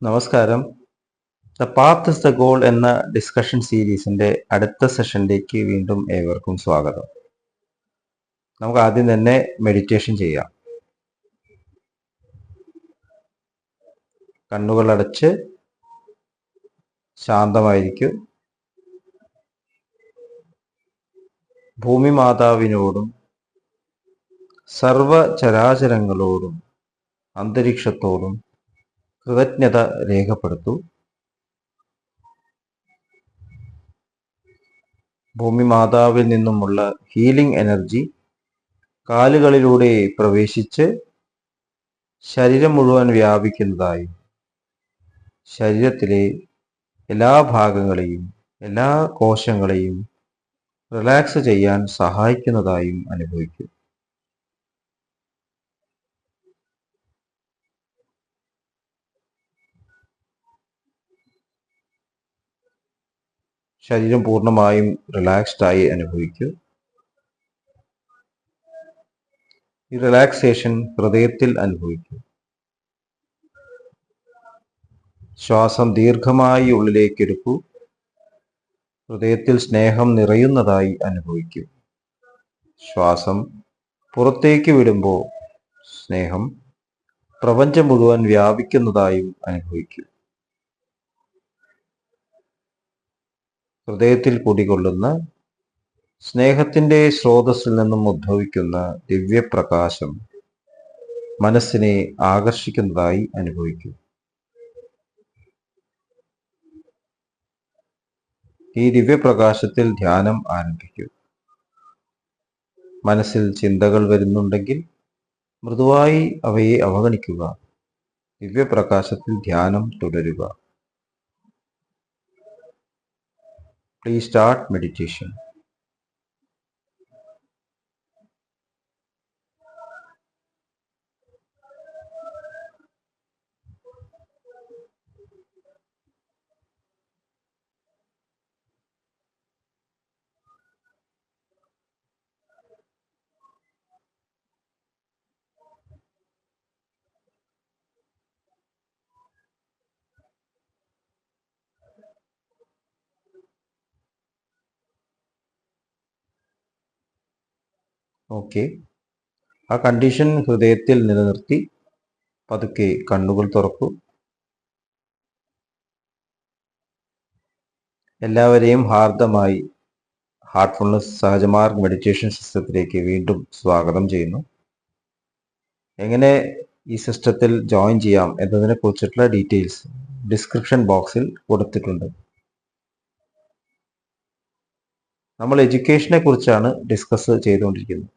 നമസ്കാരം. The path is the goal എന്ന discussion സീരീസിന്റെ അടുത്ത സെഷനിലേക്ക് വീണ്ടും ഏവർക്കും സ്വാഗതം. നമുക്ക് ആദ്യം തന്നെ മെഡിറ്റേഷൻ ചെയ്യാം. കണ്ണുകൾ അടച്ച് ശാന്തമായിരിക്കും. ഭൂമി മാതാവിനോടും സർവചരാചരങ്ങളോടും അന്തരീക്ഷത്തോടും കൃതജ്ഞത രേഖപ്പെടുത്തൂ. ഭൂമി മാതാവിൽ നിന്നുമുള്ള ഹീലിംഗ് എനർജി കാലുകളിലൂടെ പ്രവേശിച്ച് ശരീരം മുഴുവൻ വ്യാപിക്കുന്നതായും ശരീരത്തിലെ എല്ലാ ഭാഗങ്ങളെയും എല്ലാ കോശങ്ങളെയും റിലാക്സ് ചെയ്യാൻ സഹായിക്കുന്നതായും അനുഭവിക്കും. ശരീരം പൂർണ്ണമായും റിലാക്സ്ഡ് ആയി അനുഭവിക്കൂ. ഈ റിലാക്സേഷൻ ഹൃദയത്തിൽ അനുഭവിക്കൂ. ശ്വാസം ദീർഘമായി ഉള്ളിലേക്ക് എടുക്കൂ. ഹൃദയത്തിൽ സ്നേഹം നിറയുന്നതായി അനുഭവിക്കൂ. ശ്വാസം പുറത്തേക്ക് വിടുമ്പോൾ സ്നേഹം പ്രപഞ്ചം മുഴുവൻ വ്യാപിക്കുന്നതായും അനുഭവിക്കൂ. ഹൃദയത്തിൽ കുടികൊള്ളുന്ന സ്നേഹത്തിന്റെ സ്രോതസ്സിൽ നിന്നും ഉദ്ഭവിക്കുന്ന ദിവ്യപ്രകാശം മനസ്സിനെ ആകർഷിക്കുന്നതായി അനുഭവിക്കൂ. ഈ ദിവ്യപ്രകാശത്തിൽ ധ്യാനം ആരംഭിക്കൂ. മനസ്സിൽ ചിന്തകൾ വരുന്നുണ്ടെങ്കിൽ മൃദുവായി അവയെ അവഗണിക്കുക. ദിവ്യപ്രകാശത്തിൽ ധ്യാനം തുടരുക. Please start meditation. ഓക്കെ, ആ കണ്ടീഷൻ ഹൃദയത്തിൽ നിലനിർത്തി പതുക്കെ കണ്ണുകൾ തുറക്കൂ. എല്ലാവരെയും ഹാർദമായി ഹാർട്ട്ഫുൾനെസ് സഹജമാർഗ് മെഡിറ്റേഷൻ സിസ്റ്റത്തിലേക്ക് വീണ്ടും സ്വാഗതം ചെയ്യുന്നു. എങ്ങനെ ഈ സിസ്റ്റത്തിൽ ജോയിൻ ചെയ്യാം എന്നതിനെ കുറിച്ചിട്ടുള്ള ഡീറ്റെയിൽസ് ഡിസ്ക്രിപ്ഷൻ ബോക്സിൽ കൊടുത്തിട്ടുണ്ട്. നമ്മൾ എഡ്യൂക്കേഷനെ കുറിച്ചാണ് ഡിസ്കസ് ചെയ്തുകൊണ്ടിരിക്കുന്നത്.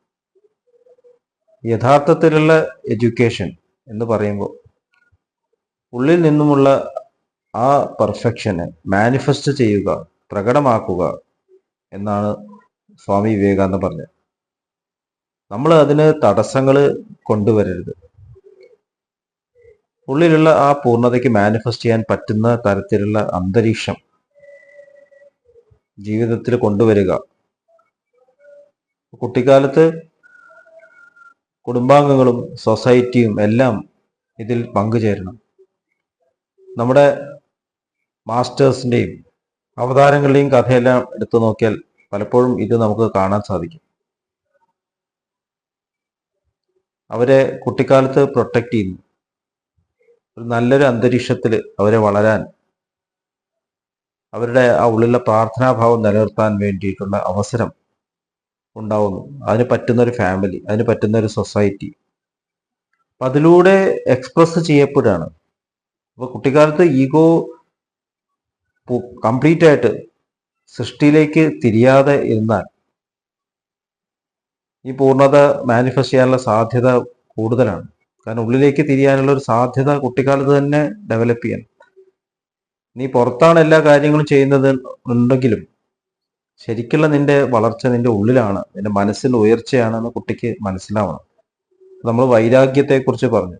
യഥാർത്ഥത്തിലുള്ള എഡ്യൂക്കേഷൻ എന്ന് പറയുമ്പോൾ ഉള്ളിൽ നിന്നുമുള്ള ആ പെർഫെക്ഷനെ മാനിഫെസ്റ്റ് ചെയ്യുക, പ്രകടമാക്കുക എന്നാണ് സ്വാമി വിവേകാനന്ദ പറഞ്ഞത്. നമ്മൾ അതിന് തടസ്സങ്ങൾ കൊണ്ടുവരരുത്. ഉള്ളിലുള്ള ആ പൂർണ്ണതയ്ക്ക് മാനിഫെസ്റ്റ് ചെയ്യാൻ പറ്റുന്ന തരത്തിലുള്ള അന്തരീക്ഷം ജീവിതത്തിൽ കൊണ്ടുവരിക. കുട്ടിക്കാലത്ത് കുടുംബാംഗങ്ങളും സൊസൈറ്റിയും എല്ലാം ഇതിൽ പങ്കുചേരണം. നമ്മുടെ മാസ്റ്റേഴ്സിൻ്റെയും അവതാരങ്ങളുടെയും കഥയെല്ലാം എടുത്തു നോക്കിയാൽ പലപ്പോഴും ഇത് നമുക്ക് കാണാൻ സാധിക്കും. അവരെ കുട്ടിക്കാലത്ത് പ്രൊട്ടക്റ്റ് ചെയ്യുന്നു. ഒരു നല്ലൊരു അന്തരീക്ഷത്തിൽ അവരെ വളരാൻ, അവരുടെ ആ ഉള്ളിലുള്ള പ്രാർത്ഥനാഭാവം നിലനിർത്താൻ വേണ്ടിയിട്ടുള്ള അവസരം ഉണ്ടാവുന്നു. അതിന് പറ്റുന്നൊരു ഫാമിലി, അതിന് പറ്റുന്നൊരു സൊസൈറ്റി, അപ്പം അതിലൂടെ എക്സ്പ്രസ് ചെയ്യപ്പെടുകയാണ്. അപ്പോൾ കുട്ടിക്കാലത്ത് ഈഗോ കംപ്ലീറ്റ് ആയിട്ട് സൃഷ്ടിയിലേക്ക് തിരിയാതെ ഇരുന്നാൽ ഈ പൂർണ്ണത മാനിഫെസ്റ്റ് ചെയ്യാനുള്ള സാധ്യത കൂടുതലാണ്. കാരണം ഉള്ളിലേക്ക് തിരിയാനുള്ള ഒരു സാധ്യത കുട്ടിക്കാലത്ത് തന്നെ ഡെവലപ്പ് ചെയ്യാൻ. നീ പുറത്താണ് എല്ലാ കാര്യങ്ങളും ചെയ്യുന്നത് ഉണ്ടെങ്കിലും ശരിക്കുള്ള നിന്റെ വളർച്ച നിന്റെ ഉള്ളിലാണ്, നിന്റെ മനസ്സിന്റെ ഉയർച്ചയാണെന്ന് കുട്ടിക്ക് മനസ്സിലാവണം. നമ്മൾ വൈരാഗ്യത്തെക്കുറിച്ച് പറഞ്ഞു.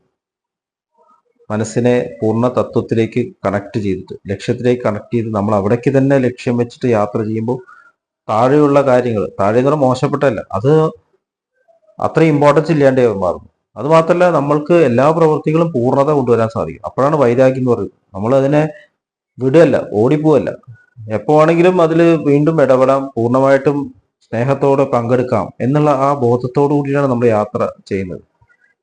മനസ്സിനെ പൂർണ്ണ തത്വത്തിലേക്ക് കണക്ട് ചെയ്തിട്ട്, ലക്ഷ്യത്തിലേക്ക് കണക്ട് ചെയ്ത് നമ്മൾ അവിടേക്ക് തന്നെ ലക്ഷ്യം വെച്ചിട്ട് യാത്ര ചെയ്യുമ്പോൾ താഴെയുള്ള കാര്യങ്ങൾ, താഴെ എന്ന് പറഞ്ഞാൽ മോശപ്പെട്ടല്ല, അത് അത്ര ഇമ്പോർട്ടൻസ് ഇല്ലാണ്ടേ മാറും. അത് മാത്രമല്ല, നമ്മൾക്ക് എല്ലാ പ്രവൃത്തികളും പൂർണ്ണത കൊണ്ടുവരാൻ സാധിക്കും. അപ്പോഴാണ് വൈരാഗ്യം എന്ന് പറയുന്നത്. നമ്മൾ അതിനെ വിടുകയല്ല, ഓടിപ്പോവല്ല. എപ്പോ ആണെങ്കിലും അതിൽ വീണ്ടും ഇടപെടാം, പൂർണ്ണമായിട്ടും സ്നേഹത്തോടെ പങ്കെടുക്കാം എന്നുള്ള ആ ബോധത്തോടു കൂടിയാണ് നമ്മൾ യാത്ര ചെയ്യുന്നത്.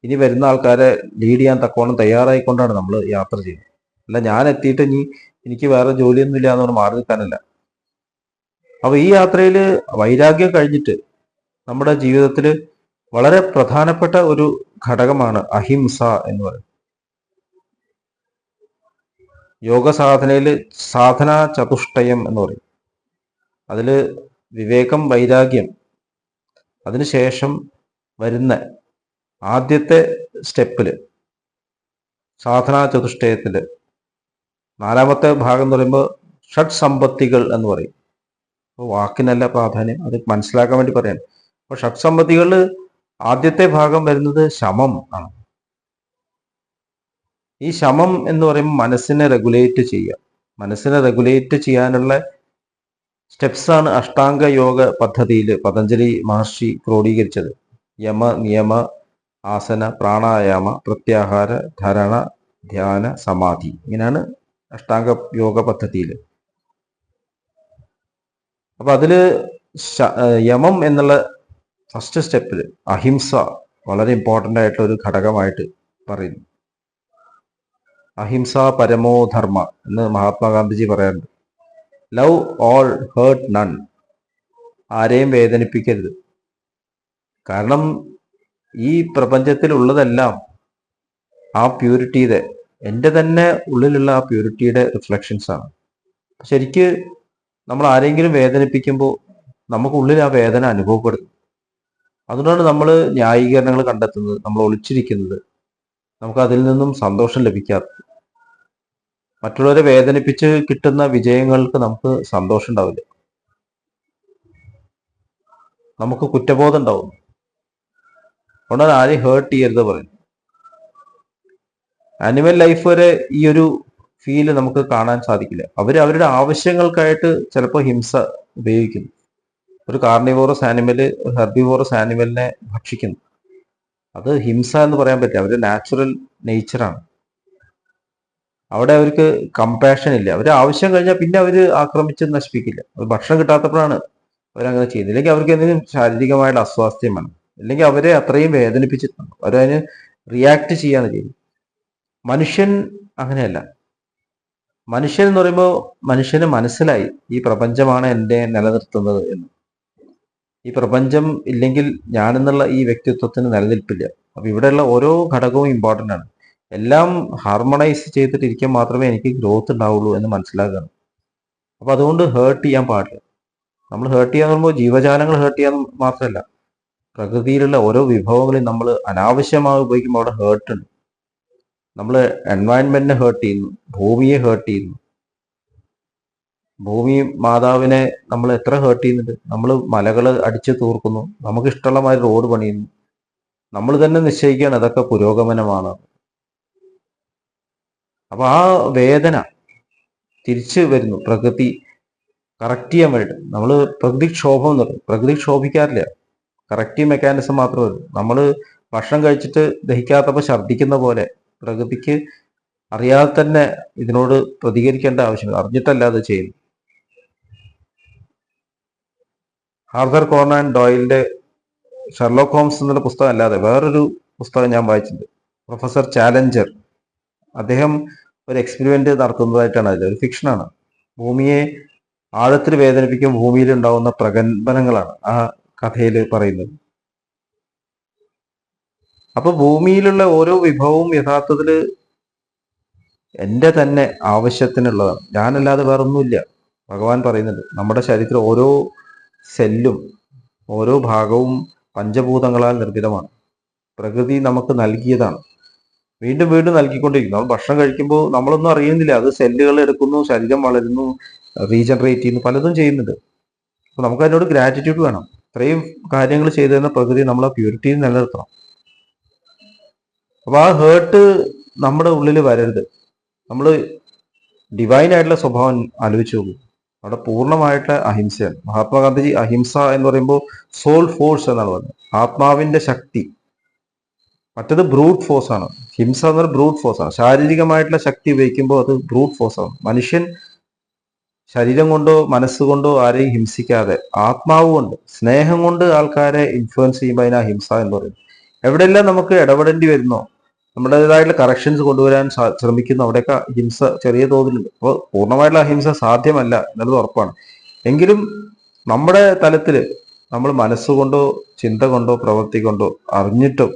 ഇനി വരുന്ന ആൾക്കാരെ ലീഡ് ചെയ്യാൻ തക്കവണ്ണം തയ്യാറായിക്കൊണ്ടാണ് നമ്മൾ യാത്ര ചെയ്യുന്നത്. അല്ല ഞാൻ എത്തിയിട്ട് ഇനി എനിക്ക് വേറെ ജോലിയൊന്നും ഇല്ല എന്ന് മാറി നിൽക്കാനല്ല. അപ്പൊ ഈ യാത്രയിൽ വൈരാഗ്യം കഴിഞ്ഞിട്ട് നമ്മുടെ ജീവിതത്തിൽ വളരെ പ്രധാനപ്പെട്ട ഒരു ഘടകമാണ് അഹിംസ എന്ന് പറയുന്നത്. യോഗ സാധനയിൽ സാധന ചതുഷ്ടയം എന്ന് പറയും. അതിൽ വിവേകം, വൈരാഗ്യം, അതിനുശേഷം വരുന്ന ആദ്യത്തെ സ്റ്റെപ്പില് സാധനാ ചതുഷ്ടയത്തില് 4ാമത്തെ ഭാഗം എന്ന് പറയുമ്പോൾ ഷഡ് സമ്പത്തികൾ എന്ന് പറയും. അപ്പോൾ വാക്കിനല്ല പ്രാധാന്യം, അത് മനസ്സിലാക്കാൻ വേണ്ടി പറയാം. അപ്പോൾ ഷഡ് സമ്പത്തികളിൽ ആദ്യത്തെ ഭാഗം വരുന്നത് ശമം ആണ്. ഈ ശമം എന്ന് പറയുമ്പോൾ മനസ്സിനെ റെഗുലേറ്റ് ചെയ്യുക. മനസ്സിനെ റെഗുലേറ്റ് ചെയ്യാനുള്ള സ്റ്റെപ്സാണ് അഷ്ടാംഗ യോഗ പദ്ധതിയിൽ പതഞ്ജലി മഹർഷി ക്രോഡീകരിച്ചത്. യമ, നിയമ, ആസന, പ്രാണായാമ, പ്രത്യാഹാര, ധരണ, ധ്യാന, സമാധി. ഇങ്ങനെയാണ് അഷ്ടാംഗ യോഗ പദ്ധതിയിൽ. അപ്പൊ അതില് യമം എന്നുള്ള ഫസ്റ്റ് സ്റ്റെപ്പിൽ അഹിംസ വളരെ ഇമ്പോർട്ടൻ്റ് ആയിട്ടുള്ള ഒരു ഘടകമായിട്ട് പറയുന്നു. അഹിംസ പരമോ ധർമ്മ എന്ന് മഹാത്മാഗാന്ധിജി പറയാറുണ്ട്. Love all, hurt none. ആരെയും വേദനിപ്പിക്കരുത്. കാരണം ഈ പ്രപഞ്ചത്തിലുള്ളതെല്ലാം ആ പ്യൂരിറ്റിയുടെ, എൻ്റെ തന്നെ ഉള്ളിലുള്ള ആ പ്യൂരിറ്റിയുടെ റിഫ്ലക്ഷൻസ് ആണ്. ശരിക്ക് നമ്മൾ ആരെങ്കിലും വേദനിപ്പിക്കുമ്പോൾ നമുക്കുള്ളിൽ ആ വേദന അനുഭവപ്പെടുന്നു. അതുകൊണ്ടാണ് നമ്മൾ ന്യായീകരണങ്ങൾ കണ്ടെത്തുന്നത്, നമ്മൾ ഒളിച്ചിരിക്കുന്നത്, നമുക്ക് അതിൽ നിന്നും സന്തോഷം ലഭിക്കാത്തത്. മറ്റുള്ളവരെ വേദനിപ്പിച്ച് കിട്ടുന്ന വിജയങ്ങൾക്ക് നമുക്ക് സന്തോഷം ഉണ്ടാവില്ല, നമുക്ക് കുറ്റബോധം ഉണ്ടാവും. അതുകൊണ്ടാണ് ആരെയും ഹേർട്ട് ചെയ്യരുത് പറയുന്നത്. ആനിമൽ ലൈഫ് വരെ ഈ ഒരു ഫീല് നമുക്ക് കാണാൻ സാധിക്കില്ല. അവരുടെ ആവശ്യങ്ങൾക്കായിട്ട് ചിലപ്പോൾ ഹിംസ ഉപയോഗിക്കുന്നു. ഒരു കാർണിവോറസ് ആനിമല് ഹെർബിവോറസ് ആനിമലിനെ ഭക്ഷിക്കുന്നു. അത് ഹിംസ എന്ന് പറയാൻ പറ്റില്ല, അവരുടെ നാച്ചുറൽ നേച്ചറാണ്. അവിടെ അവർക്ക് കമ്പാഷൻ ഇല്ല. അവർ ആവശ്യം കഴിഞ്ഞാൽ പിന്നെ അവർ ആക്രമിച്ച് നശിപ്പിക്കില്ല. അവർ ഭക്ഷണം കിട്ടാത്തപ്പോഴാണ് അവരങ്ങനെ ചെയ്യുന്നത്. ഇല്ലെങ്കിൽ അവർക്ക് എന്തെങ്കിലും ശാരീരികമായിട്ടുള്ള അസ്വാസ്ഥ്യം വേണം, അല്ലെങ്കിൽ അവരെ അത്രയും വേദനിപ്പിച്ചിട്ടുണ്ട്, അവരതിന് റിയാക്ട് ചെയ്യാണ് ചെയ്യുന്നത്. മനുഷ്യൻ അങ്ങനെയല്ല. മനുഷ്യൻ എന്ന് പറയുമ്പോൾ മനുഷ്യന് മനസ്സിലായി ഈ പ്രപഞ്ചമാണ് എന്നെ നിലനിർത്തുന്നത് എന്ന്. ഈ പ്രപഞ്ചം ഇല്ലെങ്കിൽ ഞാനെന്നുള്ള ഈ വ്യക്തിത്വത്തിന് നിലനിൽപ്പില്ല. അപ്പൊ ഇവിടെയുള്ള ഓരോ ഘടകവും ഇമ്പോർട്ടൻ്റ് ആണ്. എല്ലാം ഹാർമണൈസ് ചെയ്തിട്ടിരിക്കാൻ മാത്രമേ എനിക്ക് ഗ്രോത്ത് ഉണ്ടാവുള്ളൂ എന്ന് മനസ്സിലാക്കുകയാണ്. അപ്പൊ അതുകൊണ്ട് ഹേർട്ട് ചെയ്യാൻ പാടില്ല. നമ്മൾ ഹേർട്ട് ചെയ്യാന്ന് പറയുമ്പോൾ ജീവജാലങ്ങൾ ഹേർട്ട് ചെയ്യാൻ മാത്രമല്ല, പ്രകൃതിയിലുള്ള ഓരോ വിഭവങ്ങളെയും നമ്മൾ അനാവശ്യമായി ഉപയോഗിക്കുമ്പോൾ അവിടെ ഹേർട്ട് ഉണ്ട്. നമ്മൾ എൻവയൺമെന്റിനെ ഹേർട്ട് ചെയ്യുന്നു, ഭൂമിയെ ഹേർട്ട് ചെയ്യുന്നു. ഭൂമി മാതാവിനെ നമ്മൾ എത്ര ഹേർട്ട് ചെയ്യുന്നുണ്ട്. നമ്മൾ മലകൾ അടിച്ചു തൂർക്കുന്നു, നമുക്ക് ഇഷ്ടമുള്ള മാതിരി റോഡ് പണിയുന്നു. നമ്മൾ തന്നെ നിശ്ചയിക്കുകയാണ് അതൊക്കെ പുരോഗമനമാണ്. അപ്പൊ ആ വേദന തിരിച്ചു വരുന്നു പ്രകൃതി കറക്റ്റ് ചെയ്യാൻ വേണ്ടി. നമ്മൾ പ്രകൃതിക്ഷോഭം എന്ന് പറയും. പ്രകൃതി ക്ഷോഭിക്കാറില്ല, കറക്റ്റീവ് മെക്കാനിസം മാത്രമേ ഉള്ളൂ. നമ്മൾ ഭക്ഷണം കഴിച്ചിട്ട് ദഹിക്കാത്തപ്പോൾ ഛർദ്ദിക്കുന്ന പോലെ പ്രകൃതിക്ക് അറിയാതെ തന്നെ ഇതിനോട് പ്രതികരിക്കേണ്ട ആവശ്യമില്ല, അറിഞ്ഞിട്ടല്ല അത് ചെയ്യുന്നു. ആർതർ കോർണൻ ഡോയിലിന്റെ ഷെർലോക്ക് ഹോംസ് എന്നുള്ള പുസ്തകം അല്ലാതെ വേറൊരു പുസ്തകം ഞാൻ വായിച്ചിട്ടുണ്ട്, പ്രൊഫസർ ചാലഞ്ചർ. അദ്ദേഹം ഒരു എക്സ്പെരിമെന്റ് നടത്തുന്നതായിട്ടാണ്, അതിൽ ഒരു ഫിക്ഷനാണ്. ഭൂമിയെ ആഴത്തിൽ വേദനിപ്പിക്കും ഭൂമിയിൽ ഉണ്ടാവുന്ന പ്രകമ്പനങ്ങളാണ് ആ കഥയിൽ പറയുന്നത്. അപ്പൊ ഭൂമിയിലുള്ള ഓരോ വിഭവവും യഥാർത്ഥത്തിൽ എൻ്റെ തന്നെ ആവശ്യത്തിനുള്ളതാണ്, ഞാനല്ലാതെ വേറൊന്നുമില്ല. ഭഗവാൻ പറയുന്നുണ്ട് നമ്മുടെ ശരീരത്തിൽ ഓരോ സെല്ലും ഓരോ ഭാഗവും പഞ്ചഭൂതങ്ങളാൽ നിർമ്മിതമാണ്. പ്രകൃതി നമുക്ക് നൽകിയതാണ്, വീണ്ടും വീണ്ടും നൽകിക്കൊണ്ടിരിക്കുന്നു. നമ്മൾ ഭക്ഷണം കഴിക്കുമ്പോൾ നമ്മളൊന്നും അറിയുന്നില്ല, അത് സെല്ലുകൾ എടുക്കുന്നു, ശരീരം വളരുന്നു, റീജനറേറ്റ് ചെയ്യുന്നു, പലതും ചെയ്യുന്നുണ്ട്. അപ്പൊ നമുക്ക് അതിനോട് ഗ്രാറ്റിറ്റ്യൂഡ് വേണം. ഇത്രയും കാര്യങ്ങൾ ചെയ്തു തരുന്ന പ്രകൃതി നമ്മളെ പ്യൂരിറ്റിയിൽ നിലനിർത്തണം. അപ്പൊ ആ ഹേർട്ട് നമ്മുടെ ഉള്ളിൽ വരരുത്. നമ്മൾ ഡിവൈൻ ആയിട്ടുള്ള സ്വഭാവം ആലോചിച്ച് നോക്കൂ, അവിടെ പൂർണ്ണമായിട്ട് അഹിംസയാണ്. മഹാത്മാഗാന്ധിജി അഹിംസ എന്ന് പറയുമ്പോൾ സോൾ ഫോഴ്സ് എന്നാണ് പറഞ്ഞത്, ആത്മാവിന്റെ ശക്തി. മറ്റത് ബ്രൂട്ട് ഫോഴ്സ് ആണ്. ഹിംസ എന്ന് പറഞ്ഞാൽ ബ്രൂട്ട് ഫോഴ്സ് ആണ്. ശാരീരികമായിട്ടുള്ള ശക്തി ഉപയോഗിക്കുമ്പോൾ അത് ബ്രൂട്ട് ഫോഴ്സ് ആണ്. മനുഷ്യൻ ശരീരം കൊണ്ടോ മനസ്സുകൊണ്ടോ ആരെയും ഹിംസിക്കാതെ ആത്മാവ് കൊണ്ട് സ്നേഹം കൊണ്ട് ആൾക്കാരെ ഇൻഫ്ലുവൻസ് ചെയ്യുമ്പോൾ അതിനാ ഹിംസ എന്ന് പറയുന്നത്. എവിടെയെല്ലാം നമുക്ക് ഇടപെടേണ്ടി വരുന്നോ, നമ്മുടേതായിട്ടുള്ള കറക്ഷൻസ് കൊണ്ടുവരാൻ ശ്രമിക്കുന്നു, അവിടെയൊക്കെ ഹിംസ ചെറിയ തോതിലുണ്ട്. അപ്പോൾ പൂർണ്ണമായിട്ടുള്ള അഹിംസ സാധ്യമല്ല എന്നുള്ളത് ഉറപ്പാണ്. എങ്കിലും നമ്മുടെ തലത്തിൽ നമ്മൾ മനസ്സുകൊണ്ടോ ചിന്ത കൊണ്ടോ പ്രവൃത്തി കൊണ്ടോ അറിഞ്ഞിട്ട്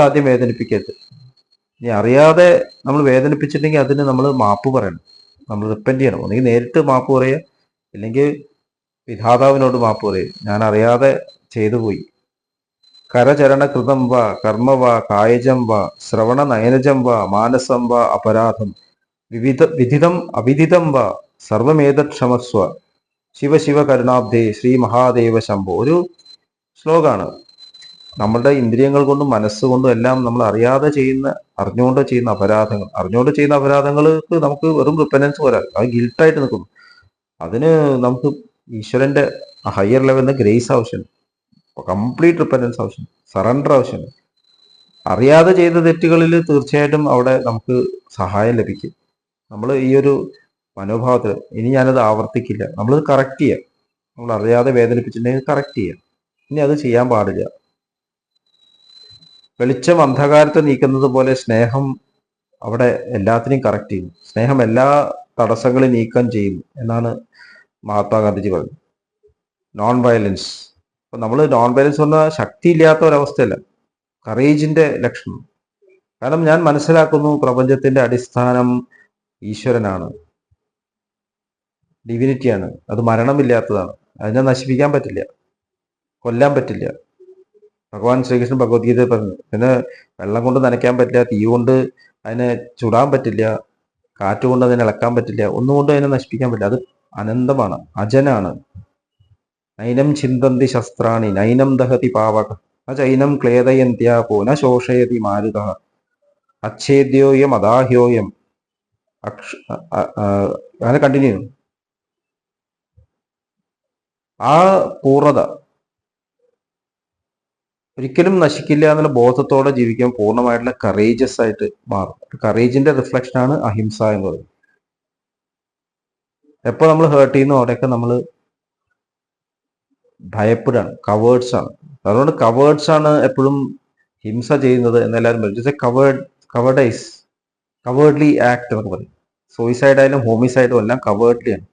ആദ്യം വേദനിപ്പിക്കരുത്. ഇനി അറിയാതെ നമ്മൾ വേദനിപ്പിച്ചിട്ടുണ്ടെങ്കിൽ അതിന് നമ്മൾ മാപ്പ് പറയണം, നമ്മൾ റിപ്പൻറ്റ് ചെയ്യണം. ഒന്നെങ്കിൽ നേരിട്ട് മാപ്പ് പറയുക, ഇല്ലെങ്കിൽ വിധാതാവിനോട് മാപ്പ് പറയുക, ഞാൻ അറിയാതെ ചെയ്തു പോയി. കരചരണ കൃതം വ കർമ്മ വ കായജം വ ശ്രവണ നയനജം വ മാനസം വ അപരാധം വിധിതം അവിദിതം വ സർവമേതക്ഷമസ്വ ശിവ ശിവ കരുണാബ്ദേ ശ്രീ മഹാദേവ ശംഭോ. ഒരു ശ്ലോകമാണ്. നമ്മളുടെ ഇന്ദ്രിയങ്ങൾ കൊണ്ടും മനസ്സുകൊണ്ടും എല്ലാം നമ്മൾ അറിയാതെ അറിഞ്ഞുകൊണ്ട് ചെയ്യുന്ന അപരാധങ്ങൾക്ക് നമുക്ക് വെറും റിപ്പനൻസ് പോരാ, അത് ഗിൽട്ടായിട്ട് നിൽക്കുന്നു. അതിന് നമുക്ക് ഈശ്വരന്റെ ഹയർ ലെവലിന് ഗ്രേസ് ആവശ്യമുണ്ട്, കംപ്ലീറ്റ് റിപ്പനൻസ് ആവശ്യം, സറണ്ടർ ആവശ്യമുണ്ട്. അറിയാതെ ചെയ്ത തെറ്റുകളിൽ തീർച്ചയായിട്ടും അവിടെ നമുക്ക് സഹായം ലഭിക്കും. നമ്മൾ ഈ ഒരു മനോഭാവത്തിൽ ഇനി ഞാനത് ആവർത്തിക്കില്ല, നമ്മളത് കറക്റ്റ് ചെയ്യാം. നമ്മൾ അറിയാതെ വേദനിപ്പിച്ചിട്ടുണ്ടെങ്കിൽ കറക്റ്റ് ചെയ്യാം, ഇനി അത് ചെയ്യാൻ പാടില്ല. വെളിച്ചം അന്ധകാരത്തെ നീക്കുന്നത് പോലെ സ്നേഹം അവിടെ എല്ലാത്തിനെയും കറക്റ്റ് ചെയ്യുന്നു. സ്നേഹം എല്ലാ തടസ്സങ്ങളും നീക്കം ചെയ്യുന്നു എന്നാണ് മഹാത്മാഗാന്ധിജി പറഞ്ഞത്. Non violence. അപ്പൊ നമ്മൾ നോൺ വയലൻസ് പറഞ്ഞാൽ ശക്തിയില്ലാത്ത ഒരവസ്ഥയല്ല, കറേജിന്റെ ലക്ഷണം. കാരണം ഞാൻ മനസ്സിലാക്കുന്നു പ്രപഞ്ചത്തിന്റെ അടിസ്ഥാനം ഈശ്വരനാണ്, ഡിവിനിറ്റിയാണ്, അത് മരണമില്ലാത്തതാണ്, അതിനെ നശിപ്പിക്കാൻ പറ്റില്ല, കൊല്ലാൻ പറ്റില്ല. ഭഗവാൻ ശ്രീകൃഷ്ണൻ ഭഗവത്ഗീത പറഞ്ഞു, അതിനെ വെള്ളം കൊണ്ട് നനയ്ക്കാൻ പറ്റില്ല, തീ കൊണ്ട് അതിനെ ചുടാൻ പറ്റില്ല, കാറ്റ് കൊണ്ട് അതിനെ ഇളക്കാൻ പറ്റില്ല, ഒന്നുകൊണ്ട് അതിനെ നശിപ്പിക്കാൻ പറ്റില്ല. അത് അനന്തമാണ്, അജനാണ്. നൈനം ചിന്തന്തി ശസ്ത്രാണി നൈനം ദഹതി പാവക ചൈനം ക്ലേദയന്ത്യാപോ ന ശോഷയതി മാരുത അച്ഛേദ്യോയം അദാഹ്യോയം അങ്ങനെ കണ്ടിന്യൂ. ആ പൂർണ്ണത ഒരിക്കലും നശിക്കില്ല എന്നുള്ള ബോധത്തോടെ ജീവിക്കാൻ പൂർണ്ണമായിട്ടുള്ള കറേജസ് ആയിട്ട് മാറും. കറേജിന്റെ റിഫ്ലക്ഷനാണ് അഹിംസ എന്ന് പറയുന്നത്. എപ്പോൾ നമ്മൾ ഹേർട്ട് ചെയ്യുന്നു അവിടെയൊക്കെ നമ്മൾ ഭയപ്പെടാണ്, കവേർഡ്സ് ആണ്. അതുകൊണ്ട് കവേർഡ്സ് ആണ് എപ്പോഴും ഹിംസ ചെയ്യുന്നത് എന്നെല്ലാവരും പറയും. കവേർഡ്ലി ആക്ട് എന്നൊക്കെ പറയും. സൂയിസൈഡ് ആയാലും ഹോമിസൈഡും എല്ലാം കവേർഡ്ലിയാണ്.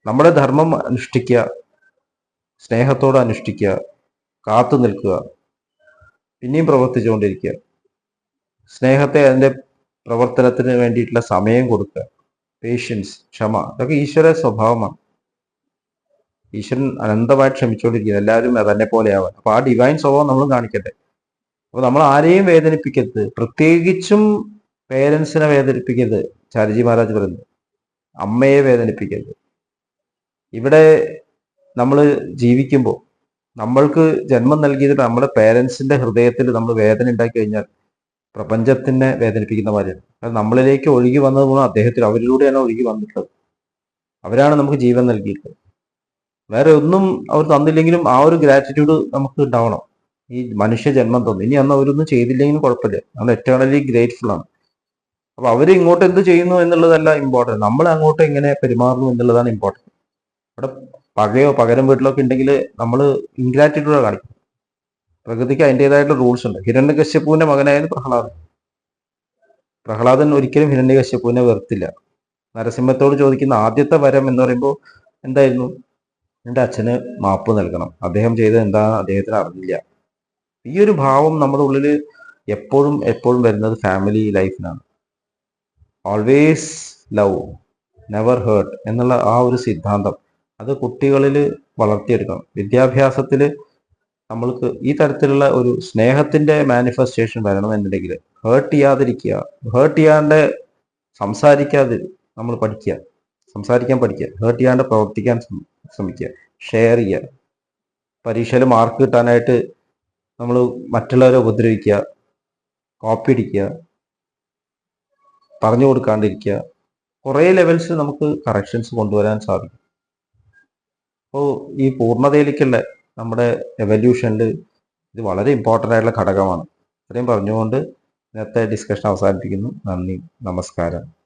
നമ്മുടെ ധർമ്മം അനുഷ്ഠിക്കുക, സ്നേഹത്തോടെ അനുഷ്ഠിക്കുക, കാത്തു നിൽക്കുക, പിന്നെയും പ്രവർത്തിച്ചുകൊണ്ടിരിക്കുക, സ്നേഹത്തെ അതിൻ്റെ പ്രവർത്തനത്തിന് വേണ്ടിയിട്ടുള്ള സമയം കൊടുക്കുക, പേഷ്യൻസ്, ക്ഷമ, ഇതൊക്കെ ഈശ്വര സ്വഭാവമാണ്. ഈശ്വരൻ അനന്തമായിട്ട് ക്ഷമിച്ചുകൊണ്ടിരിക്കുക, എല്ലാവരും തന്നെ പോലെ ആവാൻ. അപ്പൊ ആ ഡിവൈൻ സ്വഭാവം നമ്മൾ കാണിക്കട്ടെ. അപ്പൊ നമ്മൾ ആരെയും വേദനിപ്പിക്കരുത്, പ്രത്യേകിച്ചും പേരൻസിനെ വേദനിപ്പിക്കരുത്. ചാരിജി മഹാരാജ് പറയുന്നത് അമ്മയെ വേദനിപ്പിക്കരുത്. ഇവിടെ നമ്മൾ ജീവിക്കുമ്പോൾ നമ്മൾക്ക് ജന്മം നൽകിയിട്ട് നമ്മുടെ പേരൻസിന്റെ ഹൃദയത്തിൽ നമ്മൾ വേദന ഉണ്ടാക്കി കഴിഞ്ഞാൽ പ്രപഞ്ചത്തിനെ വേദനിപ്പിക്കുന്ന മാതിരിയാണ്. അത് നമ്മളിലേക്ക് ഒഴുകി വന്നത് പോലും അദ്ദേഹത്തിൽ അവരിലൂടെയാണ് ഒഴുകി വന്നിട്ടുള്ളത്. അവരാണ് നമുക്ക് ജീവൻ നൽകിയിട്ടുള്ളത്. വേറെ ഒന്നും അവർ തന്നില്ലെങ്കിലും ആ ഒരു ഗ്രാറ്റിറ്റ്യൂഡ് നമുക്ക് ഉണ്ടാവണം. ഈ മനുഷ്യ ജന്മം തന്നു, ഇനി അന്ന് അവരൊന്നും ചെയ്തില്ലെങ്കിലും കുഴപ്പമില്ല, നമ്മൾ എറ്റേണലി ഗ്രേറ്റ്ഫുൾ ആണ്. അപ്പൊ അവര് ഇങ്ങോട്ട് എന്ത് ചെയ്യുന്നു എന്നുള്ളതല്ല ഇമ്പോർട്ടൻറ്റ്, നമ്മൾ അങ്ങോട്ട് എങ്ങനെ പെരുമാറുന്നു എന്നുള്ളതാണ് ഇമ്പോർട്ടൻറ്റ്. അവിടെ പകയോ പകരം വീട്ടിലൊക്കെ ഉണ്ടെങ്കിൽ നമ്മൾ ഇൻഗ്രാറ്റിറ്റ്യൂഡ് കാണിക്കും. പ്രകൃതിക്ക് അതിൻ്റെതായിട്ടുള്ള റൂൾസ് ഉണ്ട്. ഹിരണ്യകശ്യപുവിന്റെ മകനായിരുന്നു പ്രഹ്ലാദൻ ഒരിക്കലും ഹിരണ്യകശ്യപുവിനെ വെറുത്തില്ല. നരസിംഹത്തോട് ചോദിക്കുന്ന ആദ്യത്തെ വരം എന്ന് പറയുമ്പോൾ എന്തായിരുന്നു? എൻ്റെ അച്ഛന് മാപ്പ് നൽകണം, അദ്ദേഹം ചെയ്തത് എന്താണെന്ന് അദ്ദേഹത്തിന് അറിഞ്ഞില്ല. ഈ ഒരു ഭാവം നമ്മുടെ ഉള്ളിൽ എപ്പോഴും എപ്പോഴും വരുന്നത് ഫാമിലി ലൈഫിനാണ്. ഓൾവേസ് ലവ്, നെവർ ഹേർട്ട് എന്നുള്ള ആ ഒരു സിദ്ധാന്തം അത് കുട്ടികളിൽ വളർത്തിയെടുക്കണം. വിദ്യാഭ്യാസത്തിൽ നമ്മൾക്ക് ഈ തരത്തിലുള്ള ഒരു സ്നേഹത്തിന്റെ മാനിഫെസ്റ്റേഷൻ വരണമെന്നുണ്ടെങ്കിൽ ഹേർട്ട് ചെയ്യാതിരിക്കുക, ഹേർട്ട് ചെയ്യാണ്ട് സംസാരിക്കാതെ നമ്മൾ പഠിക്കുക, സംസാരിക്കാൻ പഠിക്കുക, ഹേർട്ട് ചെയ്യാണ്ട് പ്രവർത്തിക്കാൻ ശ്രമിക്കുക, ഷെയർ ചെയ്യുക. പരീക്ഷയിൽ മാർക്ക് കിട്ടാനായിട്ട് നമ്മൾ മറ്റുള്ളവരെ ഉപദ്രവിക്കുക, കോപ്പി അടിക്കുക, പറഞ്ഞു കൊടുക്കാണ്ടിരിക്കുക, കുറേ ലെവൽസ് നമുക്ക് കറക്ഷൻസ് കൊണ്ടുവരാൻ സാധിക്കും. അപ്പോൾ ഈ പൂർണ്ണതയിലേക്കുള്ള നമ്മുടെ എവല്യൂഷനിൽ ഇത് വളരെ ഇമ്പോർട്ടൻ്റ് ആയിട്ടുള്ള ഘടകമാണ്. ഇത്രയും പറഞ്ഞുകൊണ്ട് ഇന്നത്തെ ഡിസ്കഷൻ അവസാനിപ്പിക്കുന്നു. നന്ദി, നമസ്കാരം.